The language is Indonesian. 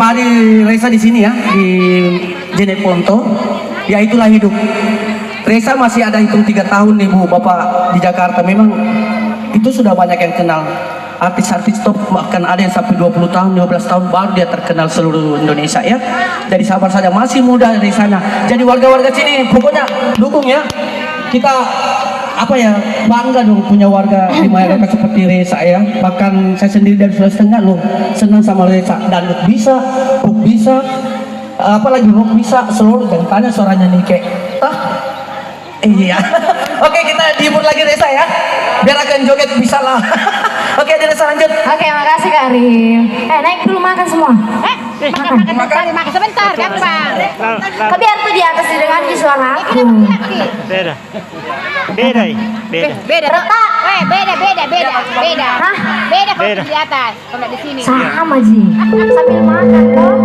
pribadi Reza di sini ya, di Jeneponto, ya itulah hidup. Reza masih ada hitung 3 tahun nih Bu, Bapak di Jakarta. Memang itu sudah banyak yang kenal. Artis-artis top bahkan ada yang sampai 20 tahun, 15 tahun baru dia terkenal seluruh Indonesia ya. Jadi sabar saja, masih muda dari sana. Jadi warga-warga sini pokoknya dukung ya. Kita apa ya, bangga dong punya warga di Majalengka seperti Reza ya. Bahkan saya sendiri dari Sulawesi Tengah loh senang sama Reza. Dangdut bisa, pop bisa, apalagi rock bisa, seluruh. Jangan tanya suaranya nih kayak iya. Oke, kita dihibur lagi Reza ya, biar akan joget bisa lah. Oke, Reza lanjut. Oke, makasih Kak Arim. Naik dulu makan semua. Makan sebentar, gampang. Tapi biar tuh di atas didengar di suara aku. Beda. Beda. Beda. Retak. Beda. Hah? Beda kalau di atas, kalau di sini. Sama Ji. Sambil makan dong.